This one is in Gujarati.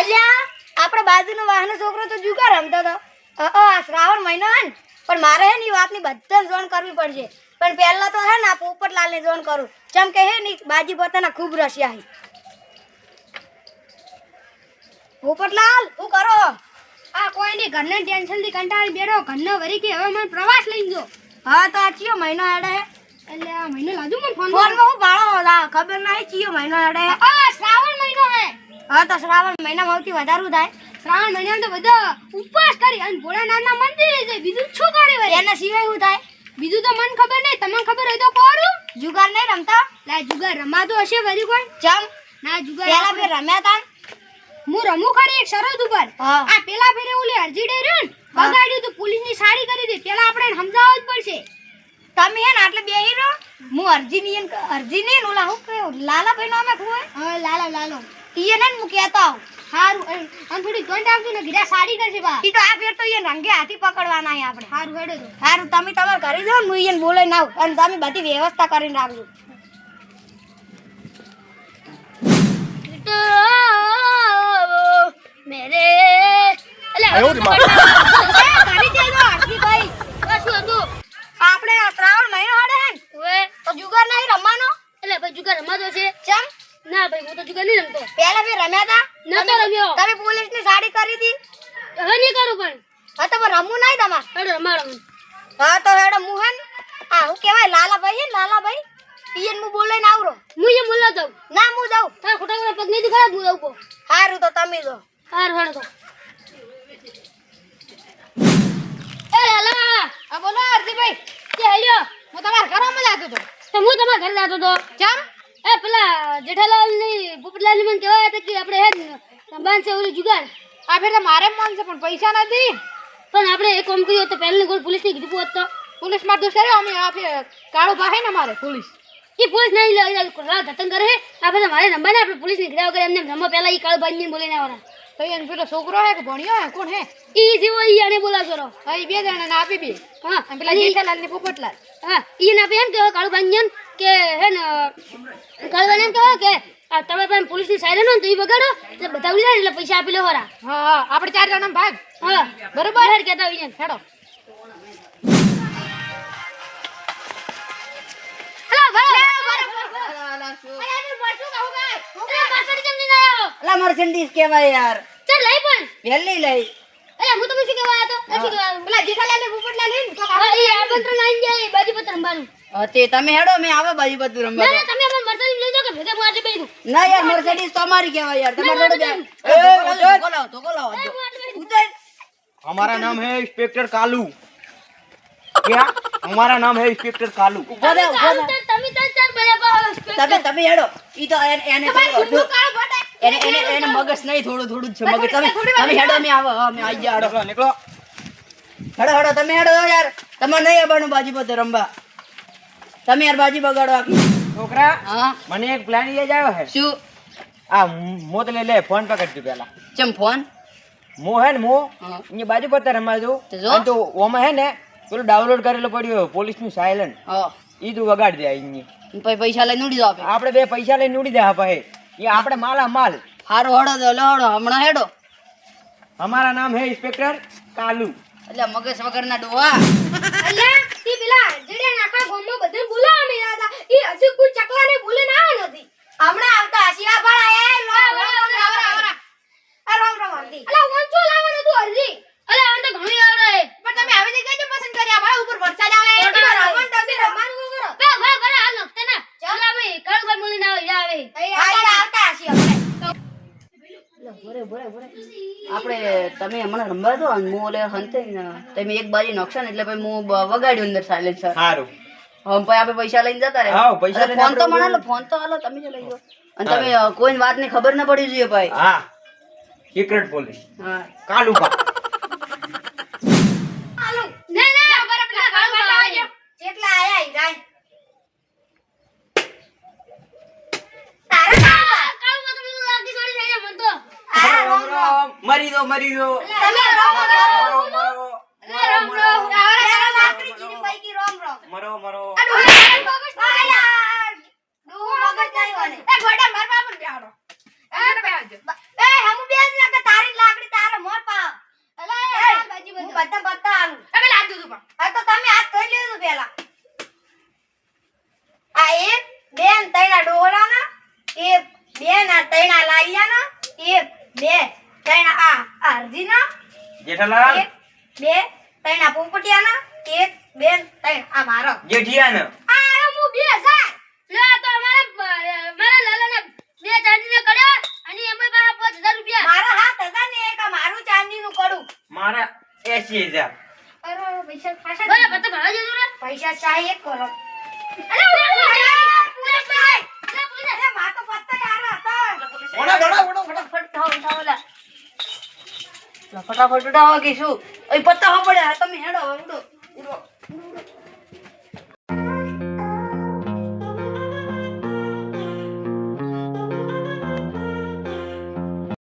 અલ્યા આપણે બાજુનો વાહનો છોકરો તો જુગાર રમતો હતો. આ શ્રાવણ મહિનો હે ને પણ મારે હે ને ઈ વાતની બધાને જોણ કરવી પડશે. પણ પહેલા તો હે ને આ પોપટલાલને જોણ કરું. ચમ કે હે ને બાજી પોતાના ખૂબ રસિયા હે. પોપટલાલ શું કરો? આ કોઈ ની ઘરના ટેન્શન થી કંટાળી બેઠો. ઘરનો વરી કે હવે મને પ્રવાસ લઈ જો. હા તો આ ચિયો મહિનો હેડે હે? એટલે આ મહિનો લાજુ મને ફોન ફોનમાં હું ભાળો ખબર નહીં ચિયો મહિનો હેડે હે? આ શ્રાવણ મહિનો હે. હા તો શ્રાવણ મહિનામાં સૌથી વધારે થાય. શ્રાવણ મહિનામાં તો બધા ઉપવાસ કરી અને ભોળાનાથના મંદિરે જાય. બીજું શું કરે વળી? એના સિવાય શું થાય? બીજું તો મને ખબર નહીં. તમને ખબર હોય તો કોરું? જુગાર નહીં રમતા? લા જુગાર રમાતો હશે વરી કોઈ? ચમ ના જુગાર પહેલા ફેર રમ્યા તા? હું રમું ખરી એક શરત ઉપર. હા. આ પેલા ફેરે ઓલી અરજીડે રહ્યો ને હા. બગાડ્યું તો પોલીસની સાડી કરી દે. પેલા આપણે સમજાવવું જ પડશે. તમે હે ને આટલે બેહી રહો. હું અરજી ઓલા હું કયો લાલાભાઈ નો અમે ખોય હા લાલો લાલો ઈએ ને હું કહેતો આવું. હારું અને થોડી ગંડ આવતી ને ગીરા સાડી કરશે બા. ઈ તો આ ફેર તો ઈએ રંગે હાથી પકડવાના હે આપણે. હારું હેડો તો. હારું તમે તમાર ઘરે જાઓ ને હું ઈને બોલાઈને આવું અને તમે બધી વ્યવસ્થા કરીને રાખજો. મેરે ઘરે જજો હર્ષિભાઈ. શું હતું? આપણે આ શ્રાવણ મહિનો હાડે હે ને ઓએ તો જુગાર નહીં રમવાનો. એટલે ભાઈ જુગાર રમાતો છે? ચમ ના ભાઈ હું તો જુગાર નહીં રમતો. પહેલા ફેર રમ્યા તા? નતો રમ્યો. તમે પોલીસની સાડી કરી દી? હવે નહીં કરું પણ. હા તો પણ રમવું નહીં તમારે. હેડો રમાડો મને. હા તો હેડો હું હે ને આ હું કહેવાય લાલાભાઈ હે ને લાલાભાઈ ઈને હું બોલાઈને આવરો. હું એ બોલવા જાઉં. ના હું જાઉં. તારા ખોટા ખોટા પગ નહીં દુખાય હું જાઉં. હારું તો તમે જો. હારું હેડો તો. એ લાલા હા બોલો હર્ષિભાઈ. તે હેલ્યો. હું તમારા ઘરમાં જતો હતો. તો હું તમારા ઘરે જતો તો. ચમ એ પેલા જેઠાલાલ ની પોપટલાલ ની મને કહેવાય હતા કે આપણે હે ને બાંધ છે ઓલી જુગાર. આ ફેર તો મારે મન છે પણ પૈસા નથી. પણ આપણે એક કામ કર્યું તો પહેલા ગોળ પોલીસ ને કીધું હોત તો. પોલીસ માં તો સર અમે આ ફેર કાળો ભાઈ હે ને મારે પોલીસ. એ પોલીસ નહીં લે ધતંગ કરે આપણે મારે નંબર ને આપણે પોલીસ ને કીધા વગર એમને રમવા પહેલા એ કાળો ભાઈ ને બોલીને આવવાના. તો એને પેલો છોકરો હે કે ભણ્યો હે કોણ હે? ઈ જેવો ઈ આને બોલાવ કરો. હા ઈ બે જણા ને આપી બે. હા અને પેલા જેઠાલાલ ને પોપટલાલ. હા ઈ ને આપણે એમ કહેવાય કાળો ભાઈ ને કે હે ને કાળો ભાઈ એમ કહેવાય કે આ તમે પણ પોલીસ ની સાઈડ ને તો ઈ વગાડો એટલે બધા ઉડી જાય એટલે પૈસા આપી લે હોરા. હા હા આપણે ચાર જણા ભાગ. હા બરોબર હેડ કહેતા હોય ને હેડો. અલા મર્સિડીઝ કહેવાય યાર. ચાલ લઈ પણ વેલી લઈ. અરે હું તમને શું કહેવા હતો? શું કહેવા? પેલા જેઠાલાલ ને પોપટલાલ હે ને તો હા ઈ આમંત્રણ આવી જાય બાજી પત્ર રમવાનું. તે તમે હેડો મે આવે બાજુ બધું રમવા. ના ના તમે મને મરસાડી લઈ જાઓ કે ભેગા હું આટલે બેહી દઉં. ના યાર મર્સિડીઝ તો અમારી કહેવાય યાર. તમારે થોડું જાય. તો બોલાવો. હું આટલે બેહી દઉં. ઉતર. हमारा नाम है इंस्पेक्टर कालू। क्या? हमारा नाम है इंस्पेक्टर कालू। ઉભો રહે, ઉભો રહે. તમે તો ચાર બળ્યા તમે હેડો. ઈ તો એને મગજ નહીં થોડું જ છે મગજ. તમે હેડો મે આવો. હા મે આવી ગયા. निकलो निकलो। હેડો તમે હેડો યાર. તમારે નહીં આવવાનું બાજી પતે રમવા. તમે યાર બાજી બગાડો આખી. छोकरा હા મને એક પ્લાન યાદ આવ્યો હે। શું? આ મો તો લે ફોન પકડ તું પેલા। ચમ ફોન? મો હે ને મો હા. અહીંયા બાજુ પર રમાજો તો જો. અને તો ઓમાં હે ને પેલું ડાઉનલોડ કરેલો પડ્યો પોલીસ નું સાયલન્ટ હા ઈ તું વગાડ દે અહીંયા। પછી પૈસા લઈને ઉડી જાવ. આપણે બે પૈસા લઈને ઉડી દે હા એ આપણે માલા માલ। હારો હડો તો લહડો હમણાં હેડો. हमारा नाम है इंस्पेक्टर कालू। એટલે મગજ વગરના ડોહા. અલ્યા ઈ પેલા જેડે નાખા ગોમમાં બધાને બોલાવા મેલા હતા. ઈ હજી કોઈ ચકલાને બોલે ના નથી. હમણાં આવતા શિવા ભાડા એ આવરા. આ રામ રામ આવતી. અલા વંચો લાવવાનું હતું અરજી. અલા આમ તો ઘણી આવડે. પણ તમે આવી જગ્યાએ પસંદ કર્યા ભાઈ ઉપર વરસાદ આવે. એમાં રમણ તમે રમવાનું કરો. બે ભાઈ હાલ નખતે ના. અલા ભાઈ કાળુ ભાઈ બોલીને આવે આવતા હશી આપણે. આપણે તમે હમણાં રમવા દો અને હું ઓલે હંતે ને તમે એક બાજી નોખશો ને એટલે પછી હું વગાડ્યું અંદર સાયલેન્સર. સારું હવે પછી આપણે પૈસા લઈને જતા રહે. હા, પૈસા લઈને ફોન તો આપણે મને હાલો, ફોન તો હાલો તમે જ લઈ જાઓ. અને તમે કોઈ વાતની ખબર ના પડી જોઈએ ભાઈ. हाँ सीक्रेट पुलिस હા कालू का। ના ના બરાબર કાળુ ભાઈ આવે. જેટલા આયા ઈ રાય તારા કાળુ માં તમને લાગી છોડી જાય મન તો. राम राम मरी दो તમે રોમ मरो मरो રામ રામ. તારા લાકડી ગીરી ભાઈ કી રોમ રોમ. मरो मरो। આયા ડૂ મગજ નહીં હોને. એ ગોડા માર બાપન બેહાડો. એ હમુ બેસ ના બે ત્રણ આ અરજીના જેઠાલાલ એક બે ત્રણ આ પોપટિયાના એક બે ત્રણ આ મારો જેઠિયાને આ હું 2000 લે તો મારા લાલાને બે ચાંદીને કડ્યા અને એમાં પાછા 5000 રૂપિયા મારા 7000 ને એક આ મારું ચાંદીનું કડું મારા 80000 અરે પૈસા ખાસા બોલે પત્તો ભાડા જતો રે પૈસા ચાહી એક કરો અરે માં તો પત્તા યાર હતા ફટાફટ ઉઠાવો કે શું? એ પત્તા હો પડ્યા તમે હેડો ઉડો ઉડો